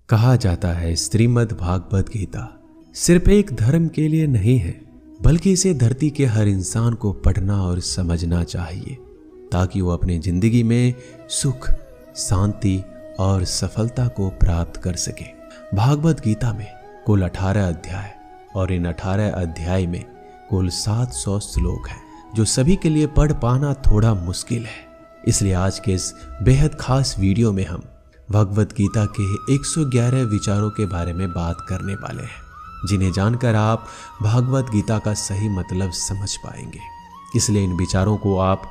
कहा जाता है श्रीमद् भागवत गीता सिर्फ एक धर्म के लिए नहीं है, बल्कि इसे धरती के हर इंसान को पढ़ना और समझना चाहिए ताकि वो अपनी जिंदगी में सुख, शांति और सफलता को प्राप्त कर सके। भागवत गीता में कुल 18 अध्याय और इन 18 अध्याय में कुल 700 श्लोक हैं, जो सभी के लिए पढ़ पाना थोड़ा मुश्किल है। इसलिए आज के इस बेहद खास वीडियो में हम भगवत गीता के 111 विचारों के बारे में बात करने वाले हैं, जिन्हें जानकर आप भागवत गीता का सही मतलब समझ पाएंगे। इसलिए इन विचारों को आप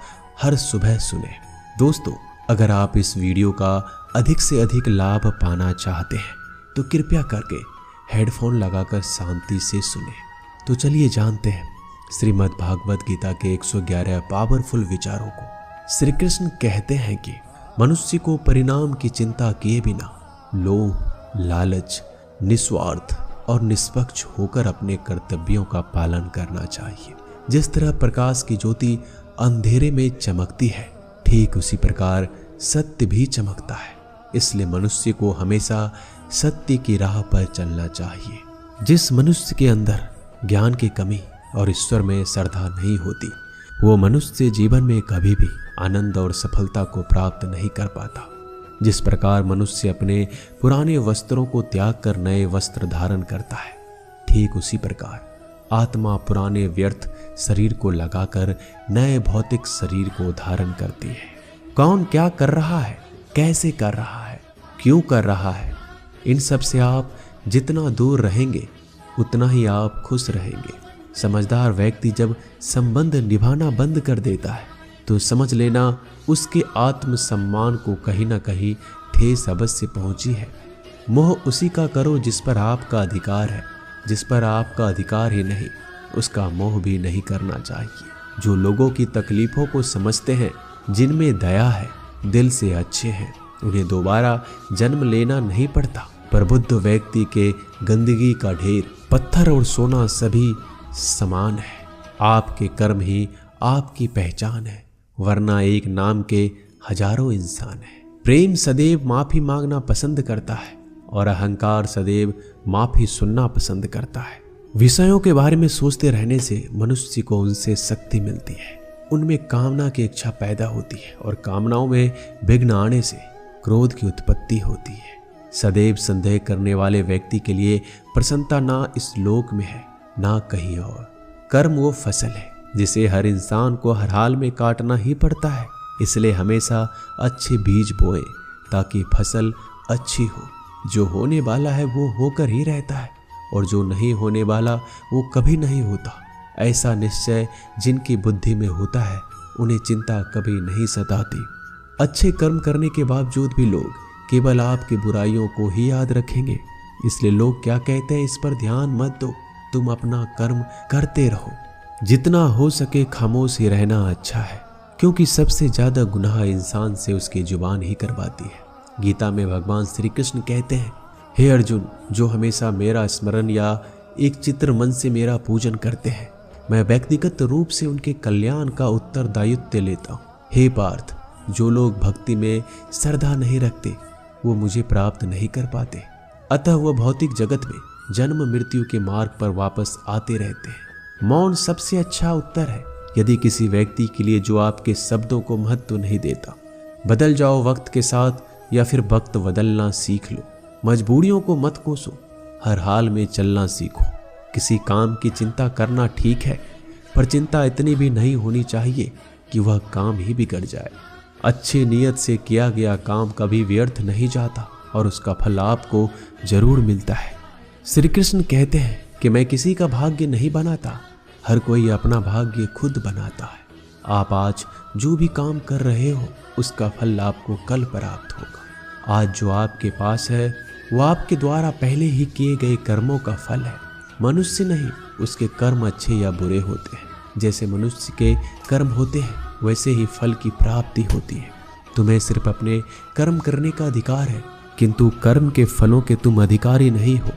हर सुबह सुने। दोस्तों, अगर आप इस वीडियो का अधिक से अधिक लाभ पाना चाहते हैं तो कृपया करके हेडफोन लगाकर शांति से सुने। तो चलिए जानते हैं श्रीमद् भागवत गीता के 111 पावरफुल विचारों को। श्री कृष्ण कहते हैं कि मनुष्य को परिणाम की चिंता किए बिना लोभ, लालच, निस्वार्थ और निष्पक्ष होकर अपने कर्तव्यों का पालन करना चाहिए। जिस तरह प्रकाश की ज्योति अंधेरे में चमकती है, ठीक उसी प्रकार सत्य भी चमकता है। इसलिए मनुष्य को हमेशा सत्य की राह पर चलना चाहिए। जिस मनुष्य के अंदर ज्ञान की कमी और ईश्वर में श्रद्धा नहीं होती, वो मनुष्य जीवन में कभी भी आनंद और सफलता को प्राप्त नहीं कर पाता। जिस प्रकार मनुष्य अपने पुराने वस्त्रों को त्याग कर नए वस्त्र धारण करता है, ठीक उसी प्रकार आत्मा पुराने व्यर्थ शरीर को लगाकर नए भौतिक शरीर को धारण करती है। कौन क्या कर रहा है, कैसे कर रहा है, क्यों कर रहा है, इन सब से आप जितना दूर रहेंगे उतना ही आप खुश रहेंगे। समझदार व्यक्ति जब संबंध निभाना बंद कर देता है तो समझ लेना उसके आत्मसम्मान को कहीं ना कहीं ठेस अवश्य पहुंची है। मोह उसी का करो जिस पर आपका अधिकार है। जिस पर आपका अधिकार ही नहीं, उसका मोह भी नहीं करना चाहिए। जो लोगों की तकलीफों को समझते हैं, जिनमें दया है, दिल से अच्छे हैं, उन्हें दोबारा जन्म लेना नहीं पड़ता। पर बुद्ध व्यक्ति के गंदगी का ढेर, पत्थर और सोना सभी समान है। आपके कर्म ही आपकी पहचान है, वरना एक नाम के हजारों इंसान है। प्रेम सदैव माफी मांगना पसंद करता है और अहंकार सदैव माफी सुनना पसंद करता है। विषयों के बारे में सोचते रहने से मनुष्य को उनसे शक्ति मिलती है। उनमें कामना की इच्छा पैदा होती है और कामनाओं में विघ्न आने से क्रोध की उत्पत्ति होती है। सदैव संदेह करने वाले व्यक्ति के लिए प्रसन्नता ना इस लोक में है, ना कहीं और। कर्म वो फसल है जिसे हर इंसान को हर हाल में काटना ही पड़ता है। इसलिए हमेशा अच्छे बीज बोए ताकि फसल अच्छी हो। जो होने वाला है वो होकर ही रहता है और जो नहीं होने वाला वो कभी नहीं होता। ऐसा निश्चय जिनकी बुद्धि में होता है, उन्हें चिंता कभी नहीं सताती। अच्छे कर्म करने के बावजूद भी लोग केवल आपकी बुराइयों को ही याद रखेंगे। इसलिए लोग क्या कहते हैं इस पर ध्यान मत दो, तुम अपना कर्म करते रहो। जितना हो सके खामोश ही रहना अच्छा है, क्योंकि सबसे ज्यादा गुनाह इंसान से उसकी जुबान ही करवाती है। गीता में भगवान श्री कृष्ण कहते हैं, हे अर्जुन, जो हमेशा मेरा स्मरण या एक चित्र मन से मेरा पूजन करते हैं, मैं व्यक्तिगत रूप से उनके कल्याण का उत्तरदायित्व लेता हूँ। हे पार्थ, जो लोग भक्ति में श्रद्धा नहीं रखते वो मुझे प्राप्त नहीं कर पाते। अतः वह भौतिक जगत में जन्म मृत्यु के मार्ग पर वापस आते रहते हैं। मौन सबसे अच्छा उत्तर है। यदि किसी व्यक्ति के लिए जो आपके शब्दों को महत्व नहीं देता, बदल जाओ वक्त के साथ या फिर वक्त बदलना सीख लो। मजबूरियों को मत कोसो, हर हाल में चलना सीखो। किसी काम की चिंता करना ठीक है, पर चिंता इतनी भी नहीं होनी चाहिए कि वह काम ही बिगड़ जाए। अच्छी नीयत से किया गया काम कभी व्यर्थ नहीं जाता और उसका फल आपको जरूर मिलता है। श्री कृष्ण कहते हैं कि मैं किसी का भाग्य नहीं बनाता, हर कोई अपना भाग्य खुद बनाता है। आप आज जो भी काम कर रहे हो उसका फल आपको कल प्राप्त होगा। आज जो आपके पास है वो आपके द्वारा पहले ही किए गए कर्मों का फल है। मनुष्य नहीं, उसके कर्म अच्छे या बुरे होते हैं। जैसे मनुष्य के कर्म होते हैं वैसे ही फल की प्राप्ति होती है। तुम्हें सिर्फ अपने कर्म करने का अधिकार है, किंतु कर्म के फलों के तुम अधिकारी नहीं हो।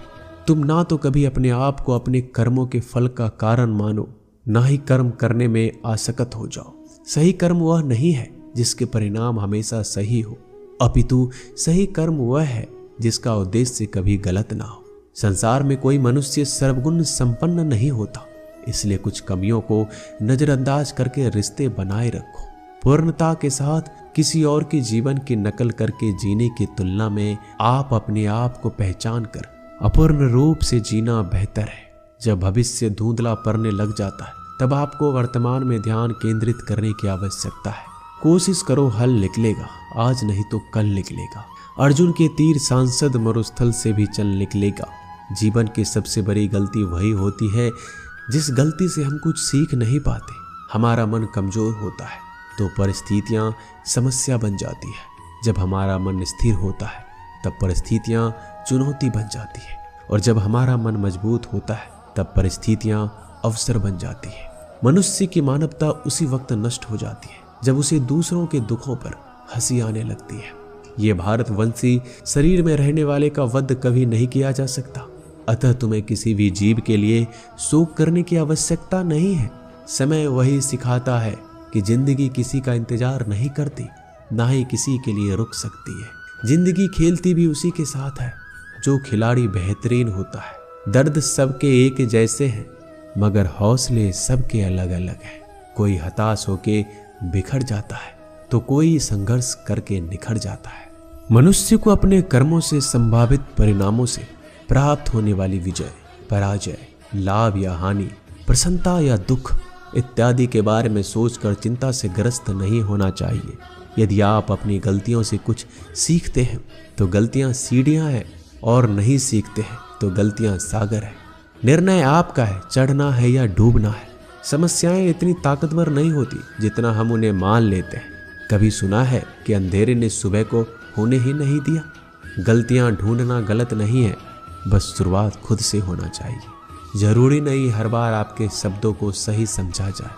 तुम ना तो कभी अपने आप को अपने कर्मों के फल का कारण मानो, ना ही कर्म करने में आसक्त हो जाओ। सही कर्म वह नहीं है जिसके परिणाम हमेशा सही हो, अपितु सही कर्म वह है जिसका उद्देश्य कभी गलत ना हो। संसार में कोई मनुष्य सर्वगुण संपन्न नहीं होता, इसलिए कुछ कमियों को नजरअंदाज करके रिश्ते बनाए रखो। पूर्णता के साथ किसी और के जीवन की नकल करके जीने की तुलना में आप अपने आप को पहचान कर अपूर्ण रूप से जीना बेहतर है। जब भविष्य धुंधला पड़ने लग जाता है तब आपको वर्तमान में ध्यान केंद्रित करने की आवश्यकता है। कोशिश करो, हल निकलेगा, आज नहीं तो कल निकलेगा। अर्जुन के तीर सांसद मरुस्थल से भी चल निकलेगा। जीवन की सबसे बड़ी गलती वही होती है जिस गलती से हम कुछ सीख नहीं पाते। हमारा मन कमजोर होता है तो परिस्थितियां समस्या बन जाती है। जब हमारा मन स्थिर होता है तब परिस्थितियां चुनौती बन जाती है, और जब हमारा मन मजबूत होता है तब परिस्थितियां अवसर बन जाती है। मनुष्य की मानवता उसी वक्त नष्ट हो जाती है जब उसे दूसरों के दुखों पर हंसी आने लगती है। ये भारतवंशी शरीर में रहने वाले का वध कभी नहीं किया जा सकता, अतः तुम्हें किसी भी जीव के लिए शोक करने की आवश्यकता नहीं है। समय वही सिखाता है कि जिंदगी किसी का इंतजार नहीं करती, ना ही किसी के लिए रुक सकती है। जिंदगी खेलती भी उसी के साथ है जो खिलाड़ी बेहतरीन होता है। दर्द सबके एक जैसे हैं, मगर हौसले सबके अलग अलग हैं। कोई हताश होके बिखर जाता है तो कोई संघर्ष करके निखर जाता है। मनुष्य को अपने कर्मों से संभावित परिणामों से प्राप्त होने वाली विजय, पराजय, लाभ या हानि, प्रसन्नता या दुख इत्यादि के बारे में सोचकर चिंता से ग्रस्त नहीं होना चाहिए। यदि आप अपनी गलतियों से कुछ सीखते हैं तो गलतियां सीढ़ियां हैं, और नहीं सीखते हैं तो गलतियां सागर है। निर्णय आपका है, चढ़ना है या डूबना है। समस्याएं इतनी ताकतवर नहीं होती जितना हम उन्हें मान लेते हैं। कभी सुना है कि अंधेरे ने सुबह को होने ही नहीं दिया? गलतियां ढूंढना गलत नहीं है, बस शुरुआत खुद से होना चाहिए। जरूरी नहीं हर बार आपके शब्दों को सही समझा जाए,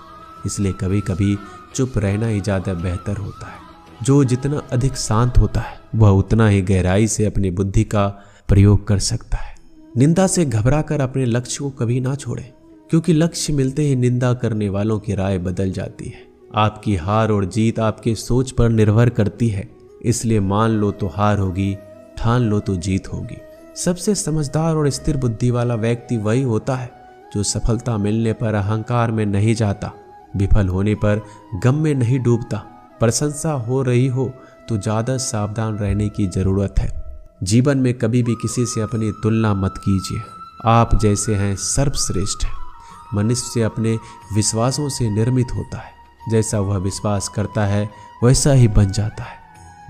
इसलिए कभी कभी चुप रहना ही ज़्यादा बेहतर होता है। जो जितना अधिक शांत होता है वह उतना ही गहराई से अपनी बुद्धि का प्रयोग कर सकता है। निंदा से घबराकर अपने लक्ष्य को कभी ना छोड़ें, क्योंकि लक्ष्य मिलते ही निंदा करने वालों की राय बदल जाती है। आपकी हार और जीत आपके सोच पर निर्भर करती है, इसलिए मान लो तो हार होगी, ठान लो तो जीत होगी। सबसे समझदार और स्थिर बुद्धि वाला व्यक्ति वही होता है जो सफलता मिलने पर अहंकार में नहीं जाता, विफल होने पर गम में नहीं डूबता। प्रशंसा हो रही हो तो ज़्यादा सावधान रहने की ज़रूरत है। जीवन में कभी भी किसी से अपनी तुलना मत कीजिए। आप जैसे हैं सर्वश्रेष्ठ हैं। मनुष्य अपने विश्वासों से निर्मित होता है, जैसा वह विश्वास करता है वैसा ही बन जाता है।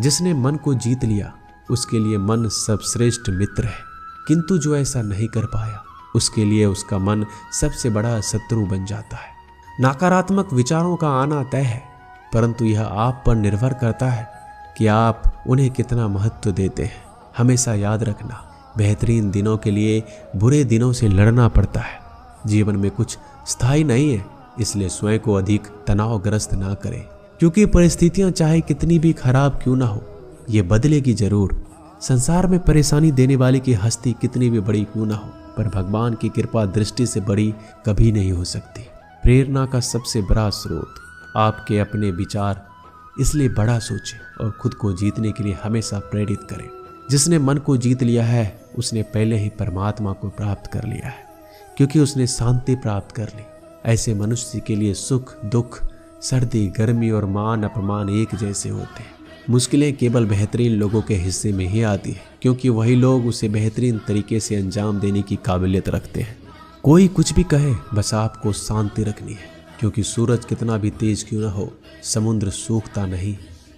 जिसने मन को जीत लिया उसके लिए मन सर्वश्रेष्ठ मित्र है, किंतु जो ऐसा नहीं कर पाया उसके लिए उसका मन सबसे बड़ा शत्रु बन जाता है। नकारात्मक विचारों का आना तय है, परंतु यह आप पर निर्भर करता है कि आप उन्हें कितना महत्व देते हैं। हमेशा याद रखना, बेहतरीन दिनों के लिए बुरे दिनों से लड़ना पड़ता है। जीवन में कुछ स्थायी नहीं है, इसलिए स्वयं को अधिक तनावग्रस्त ना करें, क्योंकि परिस्थितियां चाहे कितनी भी खराब क्यों ना हो, ये बदलेगी जरूर। संसार में परेशानी देने वाले की हस्ती कितनी भी बड़ी क्यों ना हो, पर भगवान की कृपा दृष्टि से बड़ी कभी नहीं हो सकती। प्रेरणा का सबसे बड़ा स्रोत आपके अपने विचार, इसलिए बड़ा सोचें और खुद को जीतने के लिए हमेशा प्रेरित करें। जिसने मन को जीत लिया है उसने पहले ही परमात्मा को प्राप्त कर लिया है, क्योंकि उसने शांति प्राप्त कर ली। ऐसे मनुष्य के लिए सुख दुख, सर्दी गर्मी और मान अपमान एक जैसे होते हैं। मुश्किलें केवल बेहतरीन लोगों के हिस्से में ही आती है, क्योंकि वही लोग उसे बेहतरीन तरीके से अंजाम देने की काबिलियत रखते हैं। कोई कुछ भी कहे, बस आपको शांति रखनी है, क्योंकि सूरज कितना भी तेज क्यों न हो, समुद्र सूखता नहीं।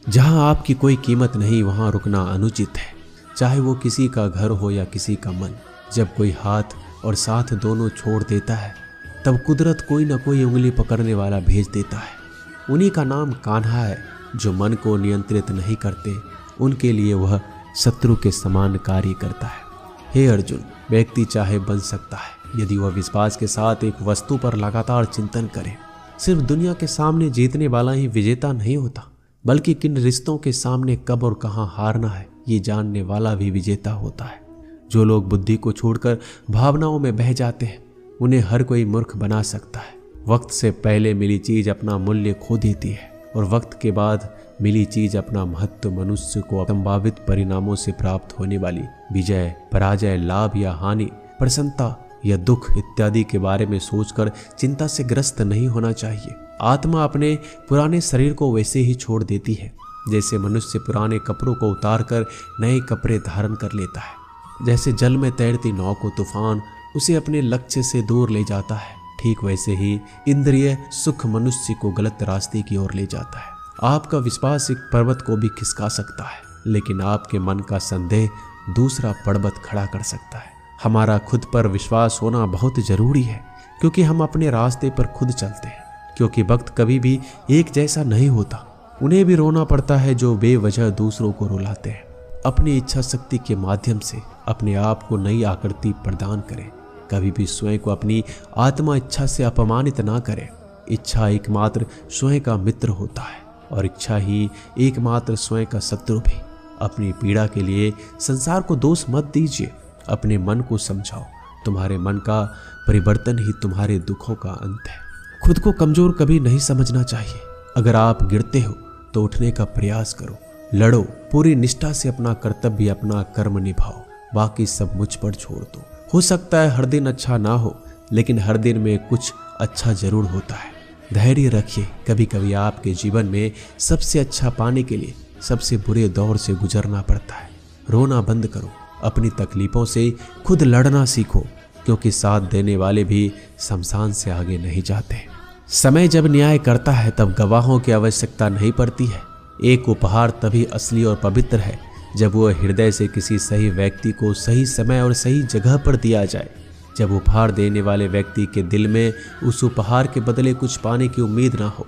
जहां आपकी कोई कीमत नहीं वहां रुकना अनुचित है, चाहे वो किसी का घर हो या किसी का मन। जब कोई हाथ और साथ दोनों छोड़ देता है तब कुदरत कोई ना कोई उंगली पकड़ने वाला भेज देता है। उन्हीं का नाम कान्हा है। जो मन को नियंत्रित नहीं करते उनके लिए वह शत्रु के समान कार्य करता है। हे अर्जुन, व्यक्ति चाहे बन सकता है यदि वह विश्वास के साथ एक वस्तु पर लगातार चिंतन करे। सिर्फ दुनिया के सामने जीतने वाला ही विजेता नहीं होता, बल्कि किन रिश्तों के सामने कब और कहां हारना है ये जानने वाला भी विजेता होता है। जो लोग बुद्धि को छोड़कर भावनाओं में बह जाते हैं उन्हें हर कोई मूर्ख बना सकता है। वक्त से पहले मिली चीज अपना मूल्य खो देती है और वक्त के बाद मिली चीज अपना महत्व मनुष्य को संभावित परिणामों से प्राप्त होने वाली विजय, पराजय, लाभ या हानि, प्रसन्नता या दुख इत्यादि के बारे में सोचकर चिंता से ग्रस्त नहीं होना चाहिए। आत्मा अपने पुराने शरीर को वैसे ही छोड़ देती है जैसे मनुष्य पुराने कपड़ों को उतारकर नए कपड़े धारण कर लेता है। जैसे जल में तैरती नाव को तूफान उसे अपने लक्ष्य से दूर ले जाता है, ठीक वैसे ही इंद्रिय सुख मनुष्य को गलत रास्ते की ओर ले जाता है। आपका विश्वास एक पर्वत को भी खिसका सकता है, लेकिन आपके मन का संदेह दूसरा पर्वत खड़ा कर सकता है। हमारा खुद पर विश्वास होना बहुत जरूरी है, क्योंकि हम अपने रास्ते पर खुद चलते हैं। क्योंकि वक्त कभी भी एक जैसा नहीं होता, उन्हें भी रोना पड़ता है जो बेवजह दूसरों को रुलाते हैं। अपनी इच्छा शक्ति के माध्यम से अपने आप को नई आकृति प्रदान करें। कभी भी स्वयं को अपनी आत्मा इच्छा से अपमानित ना करें। इच्छा एकमात्र स्वयं का मित्र होता है और इच्छा ही एकमात्र स्वयं का शत्रु भी। अपनी पीड़ा के लिए संसार को दोष मत दीजिए, अपने मन को समझाओ। तुम्हारे मन का परिवर्तन ही तुम्हारे दुखों का अंत है। खुद को कमजोर कभी नहीं समझना चाहिए। अगर आप गिरते हो तो उठने का प्रयास करो, लड़ो, पूरी निष्ठा से अपना कर्तव्य, अपना कर्म निभाओ, बाकी सब मुझ पर छोड़ दो। हो सकता है हर दिन अच्छा ना हो, लेकिन हर दिन में कुछ अच्छा जरूर होता है। धैर्य रखिए। कभी कभी आपके जीवन में सबसे अच्छा पाने के लिए सबसे बुरे दौर से गुजरना पड़ता है। रोना बंद करो, अपनी तकलीफों से खुद लड़ना सीखो, क्योंकि साथ देने वाले भी शमशान से आगे नहीं जाते। समय जब न्याय करता है तब गवाहों की आवश्यकता नहीं पड़ती है। एक उपहार तभी असली और पवित्र है जब वो हृदय से किसी सही व्यक्ति को सही समय और सही जगह पर दिया जाए। जब उपहार देने वाले व्यक्ति के दिल में उस उपहार के बदले कुछ पाने की उम्मीद ना हो।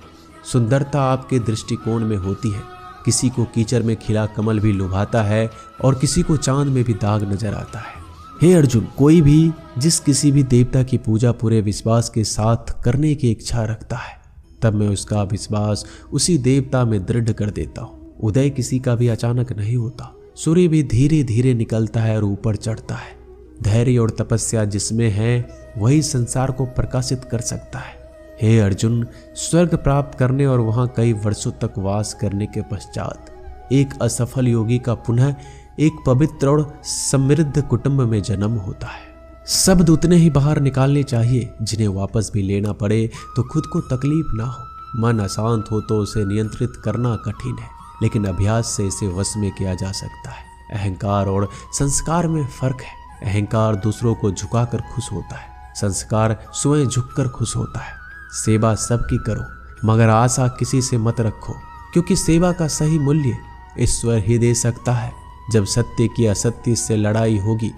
सुंदरता आपके दृष्टिकोण में होती है। किसी को कीचड़ में खिला कमल भी लुभाता है और किसी को चांद में भी दाग नजर आता है। हे अर्जुन, कोई भी जिस किसी भी देवता की पूजा पूरे विश्वास के साथ करने की इच्छा रखता है, तब मैं उसका विश्वास उसी देवता में दृढ़ कर देता हूँ। उदय किसी का भी अचानक नहीं होता। सूर्य भी धीरे धीरे निकलता है और ऊपर चढ़ता है। धैर्य और तपस्या जिसमें है वही संसार को प्रकाशित कर सकता है। हे अर्जुन, स्वर्ग प्राप्त करने और वहां कई वर्षों तक वास करने के पश्चात एक असफल योगी का पुनः एक पवित्र और समृद्ध कुटुंब में जन्म होता है। शब्द उतने ही बाहर निकालने चाहिए जिन्हें वापस भी लेना पड़े तो खुद को तकलीफ ना हो। मन अशांत हो तो उसे नियंत्रित करना कठिन है, लेकिन अभ्यास से इसे वश में किया जा सकता है। अहंकार और संस्कार में फर्क है। अहंकार दूसरों को झुकाकर खुश होता है, संस्कार स्वयं झुककर खुश होता है। सेवा सबकी करो, मगर आशा किसी से मत रखो, क्योंकि सेवा का सही मूल्य ईश्वर ही दे सकता है। जब सत्य की असत्य से लड़ाई होगी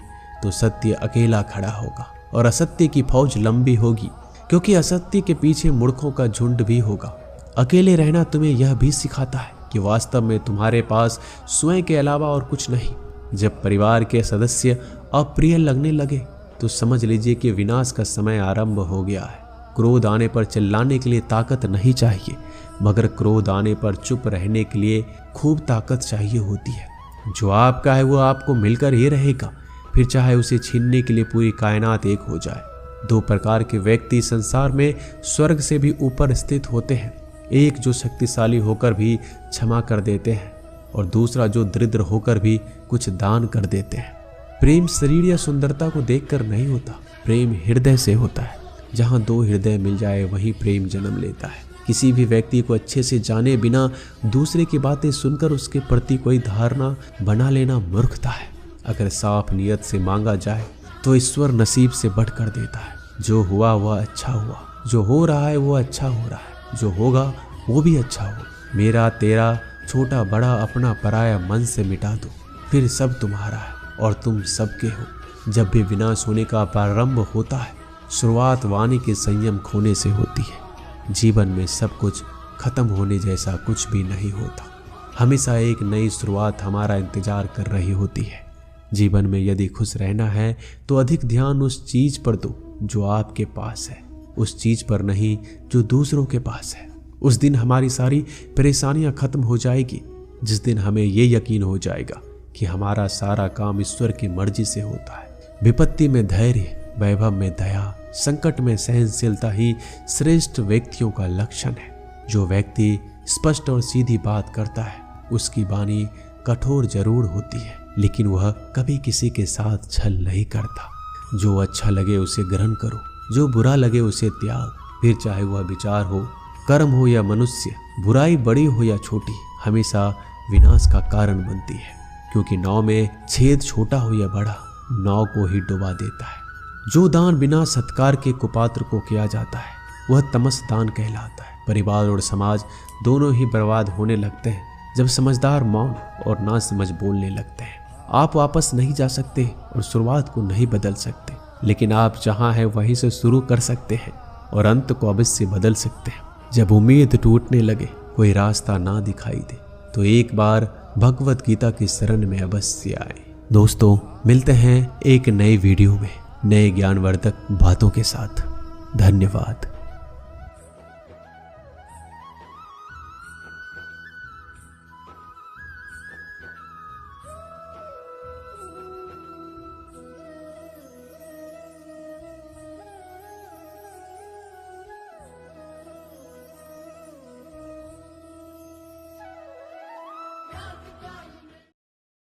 तो सत्य अकेला खड़ा होगा और असत्य की फौज लंबी होगी, क्योंकि असत्य के पीछे मूर्खों का झुंड भी होगा। अकेले रहना तुम्हें यह भी सिखाता है कि वास्तव में तुम्हारे पास स्वयं के अलावा और कुछ नहीं। जब परिवार के सदस्य अप्रिय लगने लगे तो समझ लीजिए कि विनाश का समय आरंभ हो गया है। क्रोध आने पर चिल्लाने के लिए ताकत नहीं चाहिए, मगर क्रोध आने पर चुप रहने के लिए खूब ताकत चाहिए होती है। जो आपका है वो आपको मिलकर ही रहेगा, फिर चाहे उसे छीनने के लिए पूरी कायनात एक हो जाए। दो प्रकार के व्यक्ति संसार में स्वर्ग से भी ऊपर स्थित होते हैं। एक जो शक्तिशाली होकर भी क्षमा कर देते हैं और दूसरा जो दरिद्र होकर भी कुछ दान कर देते हैं। प्रेम शरीर या सुंदरता को देखकर नहीं होता, प्रेम हृदय से होता है। जहाँ दो हृदय मिल जाए वहीं प्रेम जन्म लेता है। किसी भी व्यक्ति को अच्छे से जाने बिना दूसरे की बातें सुनकर उसके प्रति कोई धारणा बना लेना मूर्खता है। अगर साफ नियत से मांगा जाए तो ईश्वर नसीब से बढ़कर देता है। जो हुआ वह अच्छा हुआ, जो हो रहा है वो अच्छा हो रहा है, जो होगा वो भी अच्छा हो। मेरा तेरा छोटा बड़ा अपना पराया मन से मिटा दो, फिर सब तुम्हारा है और तुम सबके हो। जब भी विनाश होने का प्रारंभ होता है, शुरुआत वाणी के संयम खोने से होती है। जीवन में सब कुछ खत्म होने जैसा कुछ भी नहीं होता। हमेशा एक नई शुरुआत हमारा इंतजार कर रही होती है। जीवन में यदि खुश रहना है तो अधिक ध्यान उस चीज पर दो जो आपके पास है, उस चीज पर नहीं जो दूसरों के पास है। उस दिन हमारी सारी परेशानियां खत्म हो जाएगी, जिस दिन हमें ये यकीन हो जाएगा कि हमारा सारा काम ईश्वर की मर्जी से होता है। विपत्ति में धैर्य, वैभव में दया, संकट में सहनशीलता ही श्रेष्ठ व्यक्तियों का लक्षण है। जो व्यक्ति स्पष्ट और सीधी बात करता है। उसकी वाणी कठोर जरूर होती है, लेकिन वह कभी किसी के साथ छल नहीं करता। जो अच्छा लगे उसे ग्रहण करो, जो बुरा लगे उसे त्याग। फिर चाहे वह विचार हो, कर्म हो या मनुष्य, बुराई बड़ी हो या छोटी, हमेशा विनाश का कारण बनती है। क्योंकि नाव में छेद छोटा हो या बड़ा, नाव को ही डुबा देता है। जो दान बिना सत्कार के कुपात्र को किया जाता है वह तमस दान कहलाता है। परिवार और समाज दोनों ही बर्बाद होने लगते हैं जब समझदार मौन और ना समझ बोलने लगते हैं। आप वापस नहीं जा सकते और शुरुआत को नहीं बदल सकते, लेकिन आप जहां हैं वहीं से शुरू कर सकते हैं और अंत को अवश्य बदल सकते हैं। जब उम्मीद टूटने लगे, कोई रास्ता ना दिखाई दे, तो एक बार भगवत गीता की शरण में अवश्य आए। दोस्तों, मिलते हैं एक नई वीडियो में नए ज्ञानवर्धक बातों के साथ। धन्यवाद।